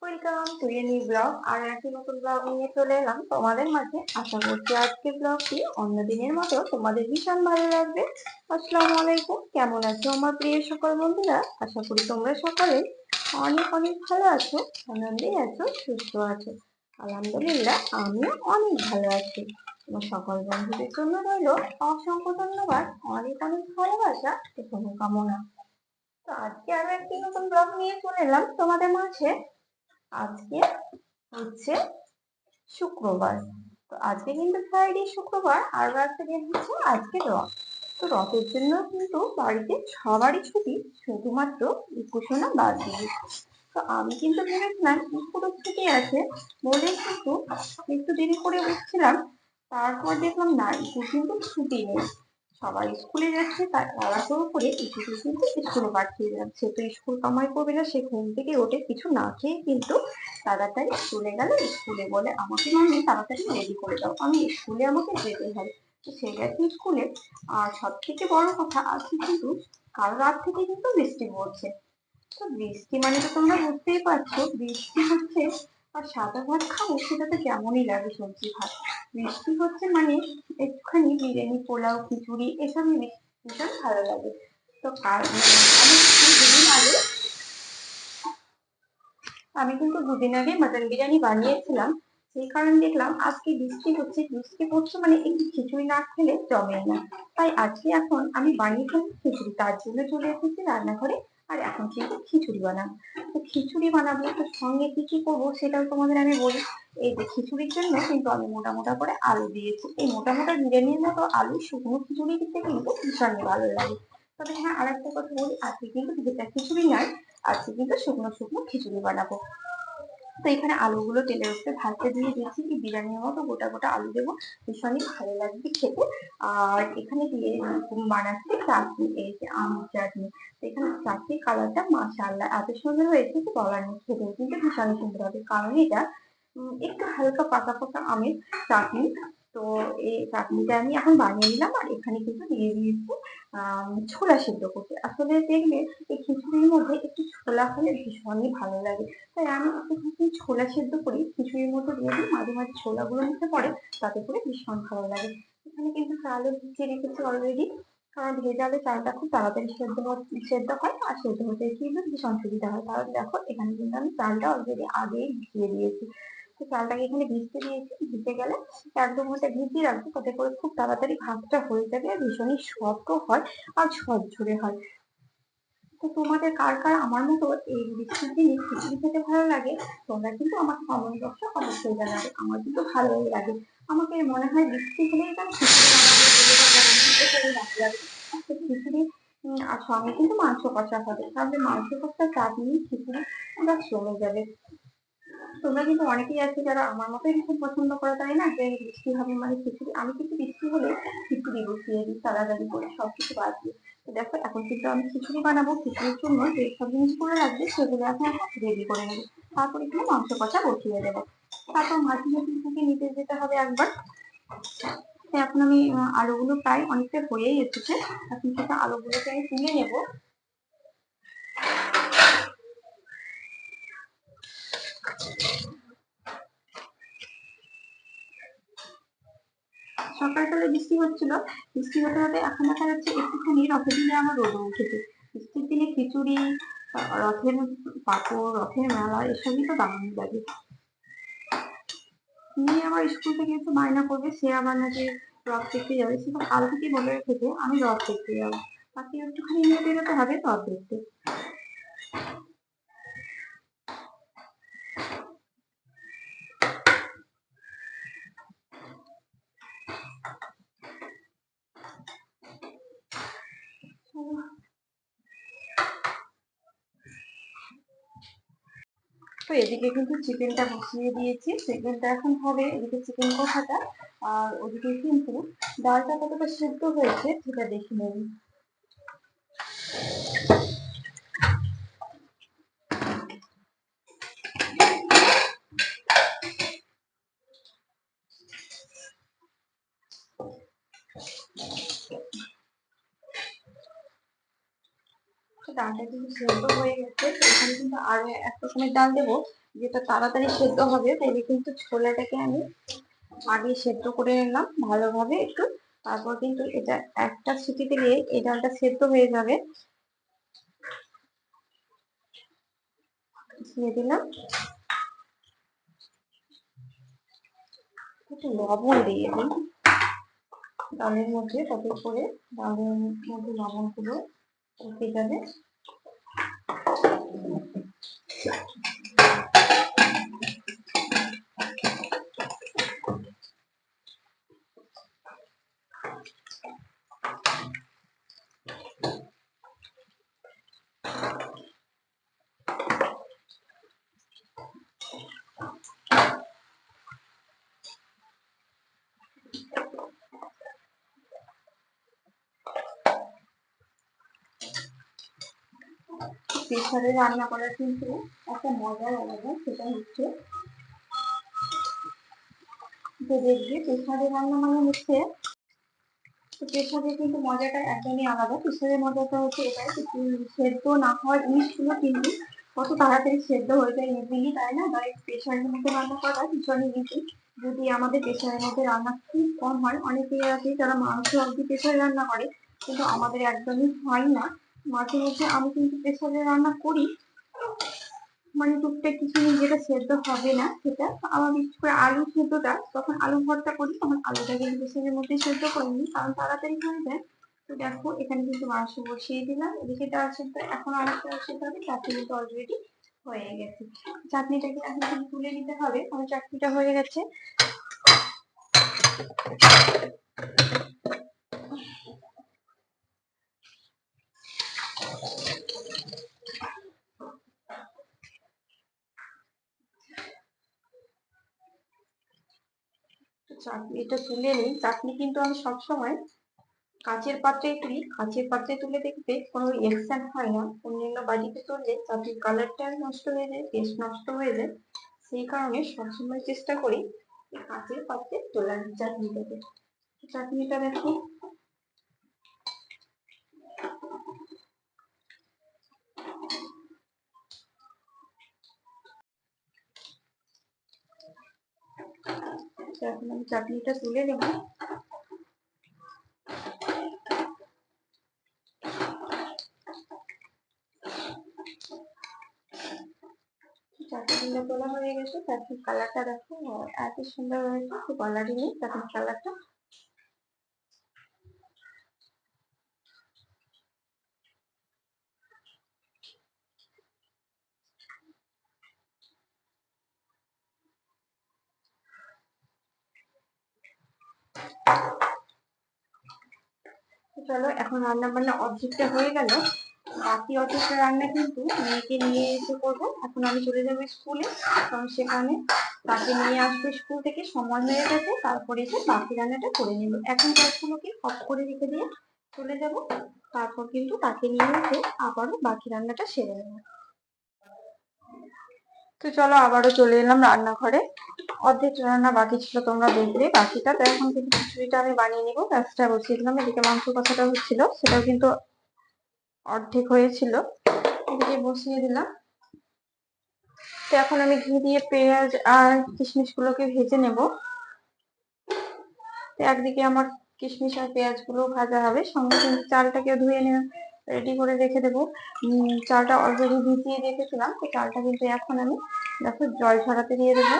Welcome to a new blog. আর একটি নতুন ব্লগ নিয়ে চলে এলাম তোমাদের মাঝে। আশা করছি আজকের ব্লগটি অন্য দিনের মতো তোমাদের ভীষণ ভালো লাগবে। আসসালামু আলাইকুম, কেমন আছো আমার প্রিয় সকল বন্ধুরা? আশা করি তোমরা সকলে অনেক অনেক ভালো আছো, আনন্দে আছো, সুস্থ আছো। আলহামদুলিল্লাহ, আমিও অনেক ভালো আছি। তোমার সকল বন্ধুদের জন্য রইল অসংখ্য ধন্যবাদ, অনেক অনেক ভালোবাসা ও শুভকামনা। তো আজকে আরো একটি নতুন ব্লগ নিয়ে চলে এলাম তোমাদের মাঝে। আজকে হচ্ছে শুক্রবার। তো আজকে কিন্তু ফ্রাইডে, শুক্রবার। আর একটা দিন হচ্ছে আজকে রথ। তো রথের জন্য কিন্তু বাড়িতে সবারই ছুটি, শুধুমাত্র ইকুশোনা বাদ দিয়ে। তো আমি কিন্তু ভেবেছিলাম পুরো ছুটি আছে বলে কিন্তু একটু দেরি করে উঠছিলাম। তারপর দেখলাম না, ইকু কিন্তু ছুটি নেই, সবাই স্কুলে যাচ্ছে। তার তাড়াহুড়ো করে ইকুকে কিন্তু স্কুলে পাঠিয়ে দিলাম। সে তো স্কুল কামাই করবে না, সে ঘুম থেকে ওঠে কিছু না খেয়ে কিন্তু তাড়াতাড়ি চলে গেল স্কুলে। বলে আমাকে মাম্মি তাড়াতাড়ি রেডি করে দাও, আমি স্কুলে আমাকে যেতে হবে। তো সে গেছে স্কুলে। আর সব থেকে বড় কথা, আজকে কিন্তু কাল রাত থেকে কিন্তু বৃষ্টি পড়ছে। তো বৃষ্টি মানে তো তোমরা বুঝতেই পারছো, বৃষ্টি হচ্ছে আর সাদা ভাত খাবো সেটা তো কেমনই লাগে, সবজি ভাত। বৃষ্টি হচ্ছে মানে একটুখানি বিরিয়ানি, পোলাও, খিচুড়ি এসবই ভীষণ ভালো লাগে। তো আমি কিন্তু দুদিন আগে মাটন বিরিয়ানি বানিয়েছিলাম। সেই কারণে দেখলাম আজকে বৃষ্টি হচ্ছে, বৃষ্টি পড়ছে মানে একটু খিচুড়ি না খেলে জমে না। তাই আজকে এখন আমি বানিয়ে ফেলছি খিচুড়ি, তার জন্য চলে এসেছি রান্নাঘরে। আর এখন কিন্তু খিচুড়ি বানাবো। তো খিচুড়ি বানাবো, তো সঙ্গে কি কি করবো সেটাও তোমাদের আমি বলি। এই যে খিচুড়ির জন্য কিন্তু আমি মোটা মোটা করে আলু দিয়েছি। এই মোটা মোটা বিরিয়ানির মতো আলু শুকনো খিচুড়ি দিতে কিন্তু ভীষণ ভালো লাগে। তবে হ্যাঁ, আর একটা কথা বলি, আজকে কিন্তু ভেজা খিচুড়ি নয়, আজকে কিন্তু শুকনো শুকনো খিচুড়ি বানাবো। তো এখানে আলুগুলো তেলের উপরে ভাজতে দিয়ে দিয়েছি, কি বিরিয়ানির মতো গোটা গোটা আলু দেবো, ভীষণই ভালো লাগবে খেতে। আর এখানে দিয়ে বানাচ্ছি চাটনি, এই যে আমের চাটনি। তো এখানে চাটনি কালারটা মাশাআল্লাহ এত সুন্দর হয়েছে যে বলার নেই, খেতে কিন্তু ভীষণই সুন্দর হবে, কারণ এটা একটু হালকা পাকা পাকা আমের চাটনি। তো এই চাটনিটা আমি এখন বানিয়ে নিলাম। আর এখানে কিন্তু দিয়ে দিয়েছি ছোলা সিদ্ধ করতে। আসলে দেখবে এই খিচুড়ির মধ্যে একটু ছোলা হলে ভীষণই ভালো লাগে। তাই আমি একটু ছোলা সেদ্ধ করি খিচুড়ির মধ্যে দিয়ে দিই, মাঝে মাঝে ছোলাগুলো মুখে পড়ে, তাতে করে ভীষণ ভালো লাগে। এখানে কিন্তু চালও ভিজিয়ে রেখেছি অলরেডি, কারণ ভেজে আলু চালটা খুব তাড়াতাড়ি সেদ্ধ হয়, আর সেদ্ধ হতে কিন্তু ভীষণ সুবিধা হয়। কারণ দেখো এখানে কিন্তু আমি চালটা অলরেডি আগেই ভিজিয়ে দিয়েছি। তো চালটাকে এখানে ভিজতে দিয়েছি, ভিজে গেলে 1-2 ঘন্টা ভিজিয়ে রাখবো, তাতে করে খুব তাড়াতাড়ি ভাতটা হয়ে যাবে, আর ভীষণই সফট হয় আর ঝরঝরে হয়। তো তোমাদের কার কার আমার মতো এই বৃষ্টির দিনে খিচুড়ি খেতে ভালো লাগে, তোমরা কিন্তু আমাকে কমেন্ট বক্সে অবশ্যই জানাবে। আমার কিন্তু ভালোই লাগে। আমাকে মনে হয় বৃষ্টি হলেই যেন খিচুড়ি বানাবো বলে বা গরম ভাতে করে ভালো লাগে। তো খিচুড়ি আর সঙ্গে কিন্তু মাংস কষা হবে, তাহলে মাংস কষা, চাটনি, খিচুড়ি পুরো জমে যাবে। তোমরা কিন্তু অনেকেই আছে যারা আমার মতোই ভীষণ পছন্দ করে, তাই না, যে বৃষ্টি হবে মানে খিচুড়ি। আমি কিন্তু বৃষ্টি হলে খিচুড়ি বসিয়ে দিই তাড়াতাড়ি করে সবকিছু বাদ দিয়ে। তো দেখো এখন কিন্তু আমি খিচুড়ি বানাবো, খিচুড়ির জন্য যে সব জিনিসগুলো লাগবে সেগুলো এখন রেডি করে নেবো। তারপর এখানে মাংস কষা বসিয়ে দেবো। তারপর মাঝে মাঝে থেকে নিতে যেতে হবে একবার। তো এখন আমি আলুগুলো প্রায় অনেকটা হয়েই এসেছে, এখন থেকে আলুগুলোকে আমি তুলে নেবো। সকালবেলা বৃষ্টি হচ্ছিল, বৃষ্টি হতে হতে এখন দেখা যাচ্ছে একটুখানি রথের দিনে আমার রোদ উঠেছে। বৃষ্টির দিনে খিচুড়ি, রথের পাঁপড়, রথের মেলা এসবই তো দারুণ লাগে। মেয়ে আমার স্কুল থেকে একটু বায়না করবে, সে আবার নাকি রথ দেখতে যাবে। সে তো কাল থেকে বলে রেখেছে আমি রথ দেখতে যাবো, তাকে একটুখানি নিয়ে বেরোতে হবে রথ দেখতে। তো এদিকে কিন্তু চিকেনটা বসিয়ে দিয়েছি, চিকেনটা এখন হবে। এদিকে চিকেন কষাটা, আর ওদিকে কিন্তু ডালটা কতটা সেদ্ধ হয়েছে সেটা দেখে নেব। ডালটা কিন্তু সেদ্ধ হয়ে গেছে। তো এখানে কিন্তু আরো এক রকমের ডাল দেবো, যেটা তাড়াতাড়ি সেদ্ধ হবে বলে কিন্তু ছোলাটাকে আমি আগে সেদ্ধ করে নিলাম ভালোভাবে একটু। তারপর কিন্তু এটা একটা সিটি দিলে এই ডালটা সেদ্ধ হয়ে যাবে। দিয়ে দিলাম একটু লবণ, দিয়ে দিই ডালের মধ্যে, তাতে করে ডালের মধ্যে লবণগুলো উঠে যাবে। প্রেসারে রান্না করার কিন্তু একটা মজার আলাদা, সেটা হচ্ছে যে দেখবে প্রেসারে রান্না মানে হচ্ছে, প্রেসারে কিন্তু মজাটা একদমই আলাদা। প্রেসারের মজাটা হচ্ছে এটাই, সেদ্ধ না হওয়া জিনিসগুলো কিন্তু কত তাড়াতাড়ি সেদ্ধ হয়ে যায় ইজিলি, তাই না? তাই প্রেসারের মধ্যে রান্না করা ভীষণই ইজি। যদি আমাদের প্রেসারের মধ্যে রান্না খুব কম হয়, অনেকেই আছে যারা মাংস অব্দি প্রেসারে রান্না করে, কিন্তু আমাদের একদমই হয় না। মাঝে মধ্যে আমি কিন্তু প্রেসারে রান্না করি, মানে টুকটাক কিছু যেটা সেদ্ধ হবে না সেটা। আবার বিশেষ করে আলু সেদ্ধটা, যখন আলু ভর্তা করি তখন আলুটা কিন্তু প্রেসারের মধ্যে সেদ্ধ করে নিই, কারণ তাড়াতাড়ি হয়ে যায়। তো দেখো এখানে কিন্তু মাংস বসিয়ে দিলাম, এদিকে ডাল সেদ্ধ, এখন আরেকটা সেদ্ধ হবে, চাটনি কিন্তু অলরেডি হয়ে গেছে। চাটনিটাকে এখন কিন্তু তুলে নিতে হবে, কারণ চাটনিটা হয়ে গেছে। চাটনিটা তুলে নিই। চাটনি কিন্তু আমি সবসময় কাঁচের পাত্রে তুলি, কাঁচের পাত্রে তুলে দেখবে কোনো রিঅ্যাকশন হয় না। অন্যান্য বাটিতে তুললে চাটনির কালারটা নষ্ট হয়ে যায়, টেস্ট নষ্ট হয়ে যায়। সেই কারণে সবসময় চেষ্টা করি কাঁচের পাত্রে তোলার চাটনিটাকে। চাটনিটা দেখো এখন আমি চাটনিটা তুলে নেব। চাটনিটা তোলা হয়ে গেছে, চাটনির কালারটা দেখো এত সুন্দর হয়েছে, খুব কালারই নেই চাটনির কালারটা। চলো এখন রান্না বান্না অর্ধেকটা হয়ে গেল, বাকি অর্ধেকটা রান্না কিন্তু মেয়েকে নিয়ে এসে করবো। এখন আমি চলে যাবো স্কুলে, কারণ সেখানে তাকে নিয়ে আসবে স্কুল থেকে, সময় হয়ে গেছে। তারপরে এসে বাকি রান্নাটা করে নেবো। এখন গ্যাসগুলোকে অফ করে রেখে দিয়ে চলে যাব, তারপর কিন্তু তাকে নিয়ে এসে আবারও বাকি রান্নাটা সেরে নেবো। তো চলো আবারও চলে এলাম রান্নাঘরে। অর্ধেক রান্না বাকি ছিল, তোমরা দেখলে বাকিটা। তো এখন কিন্তু খিচুড়িটা আমি বানিয়ে নিবো, গ্যাসটা বসিয়ে দিলাম। এদিকে মাংস কষাটা হচ্ছিল, সেটাও কিন্তু অর্ধেক হয়েছিল, এদিকে বসিয়ে দিলাম। তো এখন আমি ঘি দিয়ে পেঁয়াজ আর কিশমিশ গুলোকে ভেজে নেব। তো একদিকে আমার কিশমিশ আর পেঁয়াজ গুলো ভাজা হবে, সঙ্গে কিন্তু চালটাকে ধুয়ে নিয়ে রেডি করে রেখে দেবো। চালটা অলরেডি ভিজিয়ে রেখেছিলাম, তো চালটা কিন্তু এখন আমি দেখো জল ছড়াতে দিয়ে দেবো।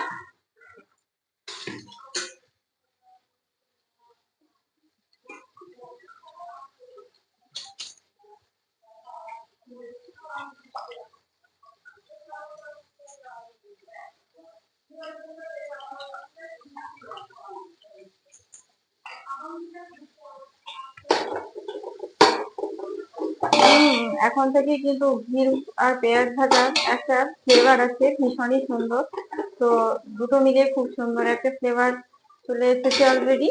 এখন থেকে কিন্তু ঘি আর পেঁয়াজ ভাজার একটা ফ্লেভার আছে, ভীষণই সুন্দর। তো দুটো মিলে খুব সুন্দর একটা ফ্লেভার চলে এসেছে অলরেডি।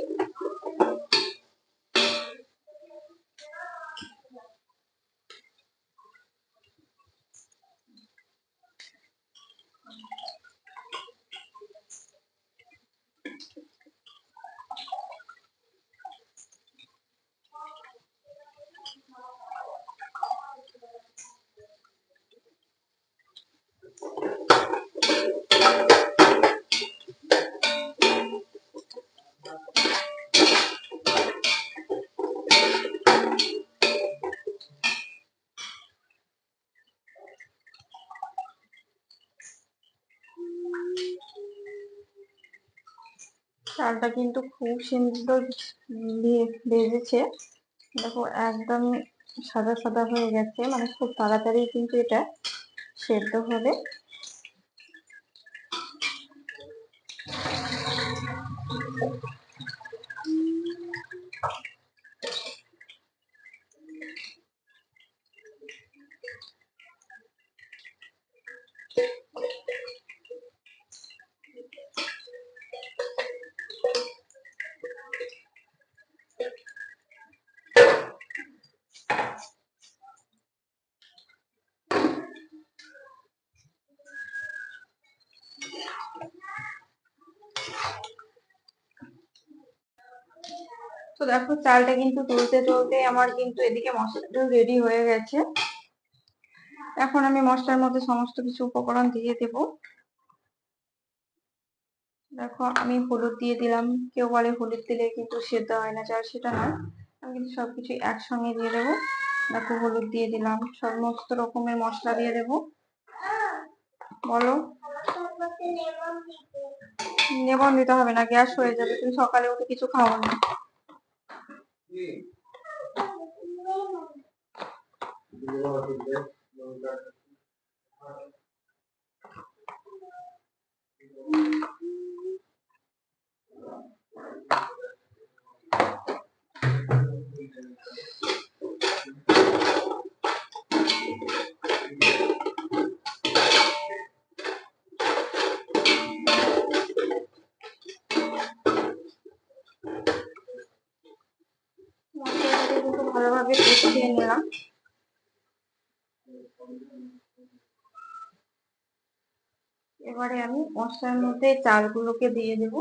চালটা কিন্তু খুব সুন্দর ভেজেছে। দেখো একদম সাদা সাদা হয়ে গেছে, মানে খুব তাড়াতাড়ি কিন্তু এটা সেদ্ধ হবে। তো দেখো চালটা কিন্তু তুলতে তুলতে আমার কিন্তু এদিকে মশলাটা রেডি হয়ে গেছে। এখন আমি মশলার মধ্যে সমস্ত কিছু উপকরণ দিয়ে দেব। দেখো আমি হলুদ দিয়ে দিলাম। কেউ বলে হলুদ দিলে কিন্তু সেদ্ধ হয় না চাল, সেটা নয়, আমি কিন্তু সবকিছু একসঙ্গে দিয়ে দেবো। দেখো হলুদ দিয়ে দিলাম, সমস্ত রকমের মশলা দিয়ে দেবো। বলো। নেবন দিতে হবে না, গ্যাস হয়ে যাবে, তুমি সকালে উঠে কিছু খাও না। মশলাটাকে কিন্তু ভালোভাবে কষিয়ে নিলাম। এবারে আমি মশলার মধ্যে চালগুলোকে দিয়ে দেব।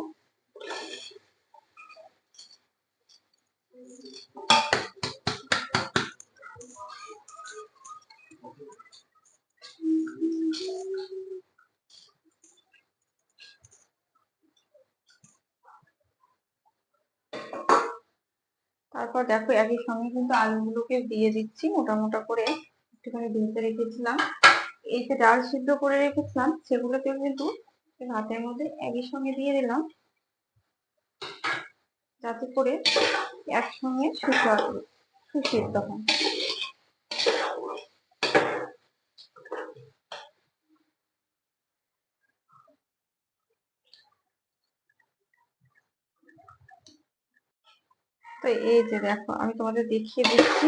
তারপর দেখো একই সঙ্গে কিন্তু আলুগুলোকে দিয়ে দিচ্ছি মোটা মোটা করে, একটুখানি ভেজে রেখেছিলাম। এই যে ডাল সিদ্ধ করে রেখেছিলাম সেগুলোকেও কিন্তু ভাতের মধ্যে একই সঙ্গে দিয়ে দিলাম, যাতে করে একসঙ্গে সুসিদ্ধ হয়। তো এই যে দেখো আমি তোমাদের দেখিয়ে দিচ্ছি,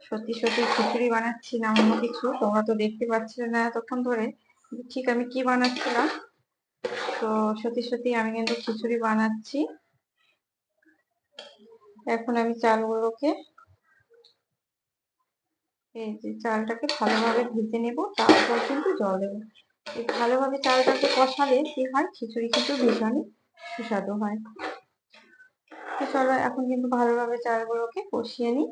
সত্যি সত্যি খিচুড়ি বানাচ্ছি না অন্য কিছু, তোমরা তো দেখতে পাচ্ছিলে না এতক্ষণ ধরে ঠিক আমি কি বানাচ্ছিলাম। তো সত্যি সত্যি আমি কিন্তু খিচুড়ি বানাচ্ছি। এখন আমি চালগুলোকে, এই যে চালটাকে ভালোভাবে ভেজে নেব, তারপর কিন্তু জল দেবো। এই ভালোভাবে চালটাকে কষালে কি হয়, খিচুড়ি কিন্তু ভীষণই সুস্বাদু হয়। তো চলো এখন কিন্তু ভালোভাবে চালগুলোকে কষিয়ে নিই।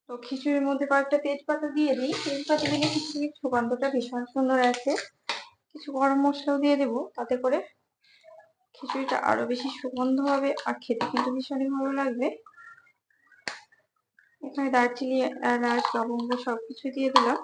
তো খিচুড়ির মধ্যে কয়েকটা তেজপাতা দিয়ে দিই, তেজপাতা দিলে খিচুড়ির সুগন্ধটা ভীষণ সুন্দর আছে। কিছু গরম মশলাও দিয়ে দেবো, তাতে করে খিচুড়িটা আরো বেশি সুগন্ধ হবে আর খেতে কিন্তু ভীষণই ভালো লাগবে। এখানে দারচিনি, এলাচ, লবঙ্গ সবকিছু দিয়ে দিলাম।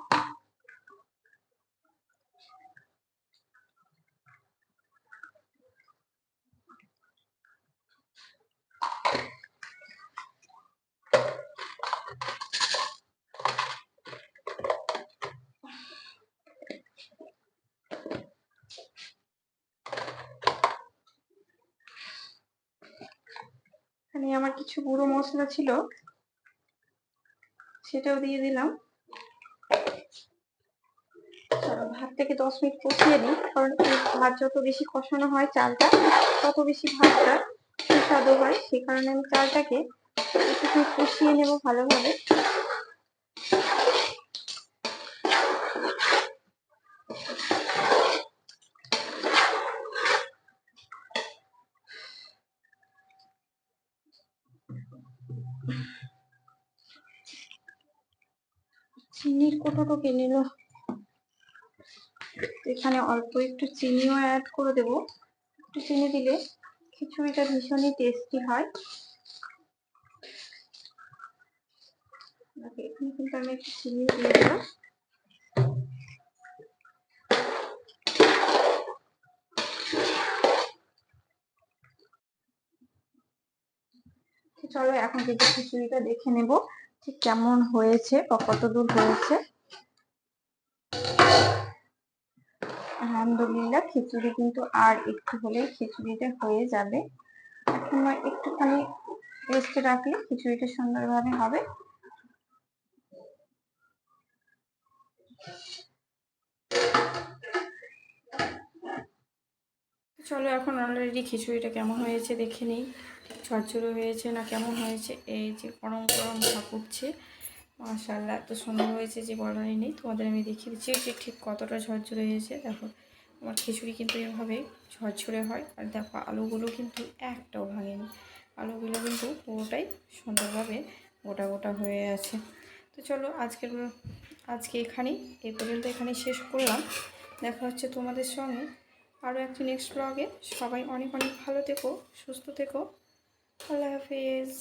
এখানে আমার কিছু গুঁড়ো মশলা ছিল, সেটাও দিয়ে দিলাম। ভাত থেকে 10 মিনিট কষিয়ে দিই, কারণ এই ভাত যত বেশি কষানো হয় চালটা, তত বেশি ভাতটা সুস্বাদু হয়। সেই কারণে আমি চালটাকে একটু কষিয়ে নেব ভালোভাবে। চিনির কোটোটা কিনে নিল, এখানে অল্প একটু চিনিও অ্যাড করে দেব। একটু চিনি দিলে খিচুড়িটা ভীষণই টেস্টি হয়। এখানে কিন্তু আমি একটু চিনি দিয়ে দিলাম। চলো এখন থেকে খিচুড়িটা দেখে নেব ঠিক কেমন হয়েছে বা কতদূর হয়েছে। আলহামদুলিল্লাহ খিচুড়ি কিন্তু আর একটু হলেই খিচুড়িটা হয়ে যাবে। এখন একটুখানি রেস্টে রাখলে খিচুড়িটা সুন্দরভাবে হবে। চলো এখন অলরেডি খিচুড়িটা কেমন হয়েছে দেখে নিই, ঝরঝরে হয়েছে না কেমন হয়েছে। এই যে গরম গরম ভাপ উঠছে, মাশাআল্লাহ এত সুন্দর হয়েছে যে বলারই নেই। তোমাদের আমি দেখিয়ে দিচ্ছি যে ঠিক কতটা ঝরঝরে হয়েছে। দেখো আমার খিচুড়ি কিন্তু এভাবে ঝরঝরে হয়। আর দেখো আলুগুলো কিন্তু একটাও ভাঙেনি, আলুগুলো কিন্তু পুরোটাই সুন্দরভাবে গোটা গোটা হয়ে আছে। তো চলো আজকে এই পর্যন্ত এখানেই শেষ করলাম। দেখা হচ্ছে তোমাদের সঙ্গে আরও একটি নেক্সট ব্লগে। সবাই অনেক অনেক ভালো থেকো, সুস্থ থেকো। আল্লাহ হাফিজ।